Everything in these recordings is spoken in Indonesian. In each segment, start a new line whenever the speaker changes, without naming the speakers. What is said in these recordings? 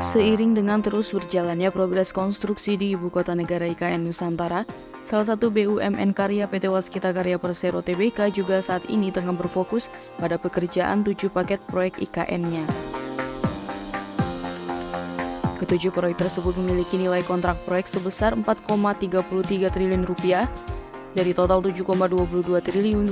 Seiring dengan terus berjalannya progres konstruksi di Ibu Kota Negara IKN Nusantara, salah satu BUMN karya PT Waskita Karya Persero Tbk juga saat ini tengah berfokus pada pekerjaan 7 paket proyek IKN-nya. Ketujuh proyek tersebut memiliki nilai kontrak proyek sebesar Rp4,33 triliun dari total Rp7,22 triliun.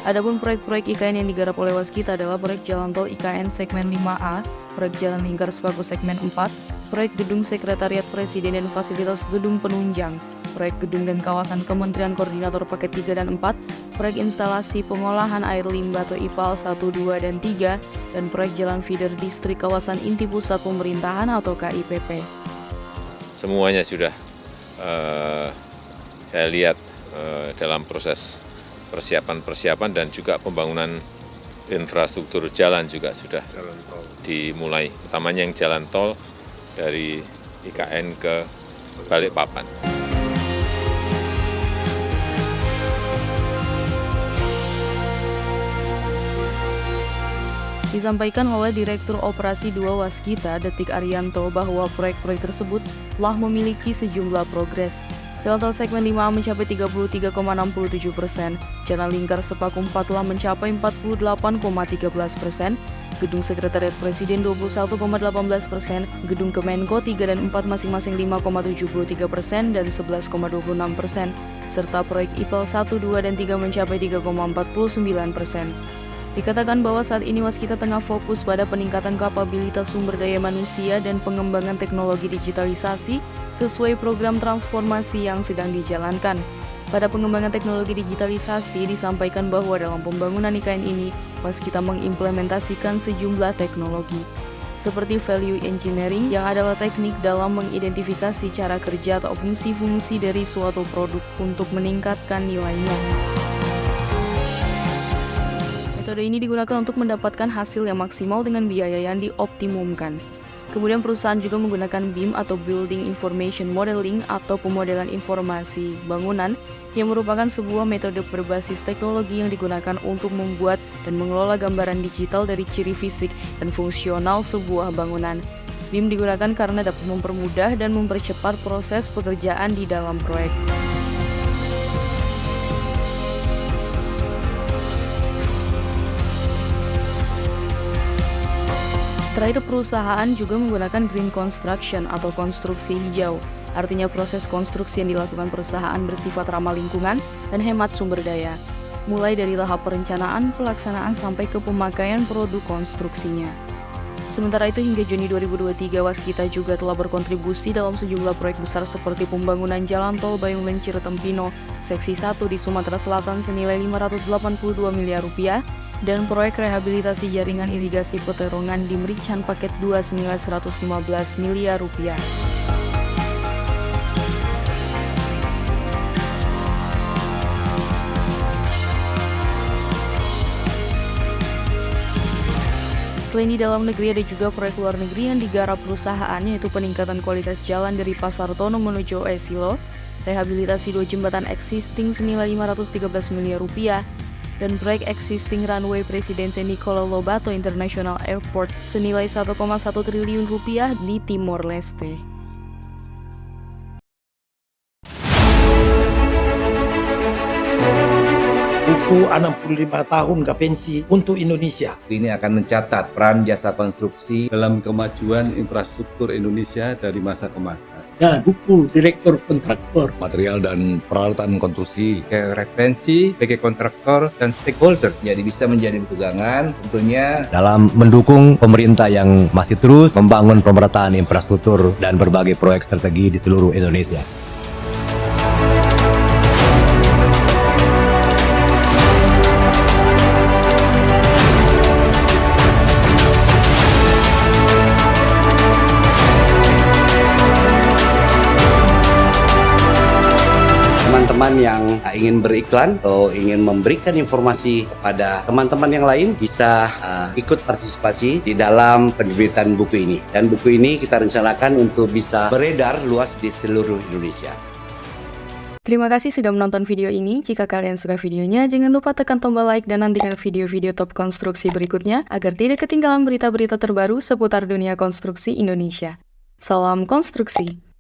Adapun proyek-proyek IKN yang digarap oleh Waskita adalah proyek Jalan Tol IKN segmen 5A, proyek Jalan Lingkar Sepaku segmen 4, proyek Gedung Sekretariat Presiden dan Fasilitas Gedung Penunjang, proyek Gedung dan Kawasan Kementerian Koordinator Paket 3 dan 4, proyek Instalasi Pengolahan Air Limbah atau IPAL 1, 2, dan 3, dan proyek Jalan Feeder Distrik Kawasan Inti Pusat Pemerintahan atau KIPP.
Semuanya sudah saya lihat dalam proses persiapan dan juga pembangunan infrastruktur jalan juga sudah dimulai, utamanya yang jalan tol dari IKN ke Balikpapan.
Disampaikan oleh Direktur Operasi 2 Waskita, Detik Arianto, bahwa proyek-proyek tersebut telah memiliki sejumlah progres. Jalan tol segmen 5A mencapai 33,67%, Jalan Lingkar Sepaku 4 telah mencapai 48,13%, Gedung Sekretariat Presiden 21,18%, Gedung Kemenko 3 dan 4 masing-masing 5,73% dan 11,26%, serta proyek IPAL 1, 2, dan 3 mencapai 3,49%. Dikatakan bahwa saat ini Waskita tengah fokus pada peningkatan kapabilitas sumber daya manusia dan pengembangan teknologi digitalisasi sesuai program transformasi yang sedang dijalankan. Pada pengembangan teknologi digitalisasi disampaikan bahwa dalam pembangunan IKN ini, Waskita mengimplementasikan sejumlah teknologi, seperti value engineering yang adalah teknik dalam mengidentifikasi cara kerja atau fungsi-fungsi dari suatu produk untuk meningkatkan nilainya. Metode ini digunakan untuk mendapatkan hasil yang maksimal dengan biaya yang dioptimumkan. Kemudian perusahaan juga menggunakan BIM atau Building Information Modeling atau pemodelan informasi bangunan yang merupakan sebuah metode berbasis teknologi yang digunakan untuk membuat dan mengelola gambaran digital dari ciri fisik dan fungsional sebuah bangunan. BIM digunakan karena dapat mempermudah dan mempercepat proses pekerjaan di dalam proyek. Terakhir, perusahaan juga menggunakan green construction atau konstruksi hijau. Artinya proses konstruksi yang dilakukan perusahaan bersifat ramah lingkungan dan hemat sumber daya, mulai dari tahap perencanaan, pelaksanaan, sampai ke pemakaian produk konstruksinya. Sementara itu, hingga Juni 2023, Waskita juga telah berkontribusi dalam sejumlah proyek besar seperti pembangunan Jalan Tol Bayung Lencir Tempino, Seksi 1 di Sumatera Selatan senilai Rp582 miliar, dan proyek rehabilitasi jaringan irigasi Peterongan di Merican Paket 2 senilai Rp115 miliar. Selain di dalam negeri, ada juga proyek luar negeri yang digarap perusahaan, yaitu peningkatan kualitas jalan dari Pasar Tono menuju Esilo, rehabilitasi 2 jembatan existing senilai Rp513 miliar, dan proyek existing runway Presiden Nicola Lobato International Airport senilai Rp1,1 triliun di Timor Leste.
Buku 65 tahun ke pensi untuk Indonesia.
Ini akan mencatat peran jasa konstruksi
dalam kemajuan infrastruktur Indonesia dari masa ke masa.
Dan buku Direktur Kontraktor.
Material dan peralatan konstruksi.
Referensi bagi kontraktor dan stakeholder. Jadi bisa menjadi pegangan tentunya
dalam mendukung pemerintah yang masih terus membangun pemerataan infrastruktur dan berbagai proyek strategi di seluruh Indonesia.
teman-teman yang ingin beriklan atau ingin memberikan informasi kepada teman-teman yang lain bisa ikut partisipasi di dalam penerbitan buku ini. Dan buku ini kita rencanakan untuk bisa beredar luas di seluruh Indonesia.
Terima kasih sudah menonton video ini. Jika kalian suka videonya, jangan lupa tekan tombol like dan nantikan video-video top konstruksi berikutnya agar tidak ketinggalan berita-berita terbaru seputar dunia konstruksi Indonesia. Salam konstruksi!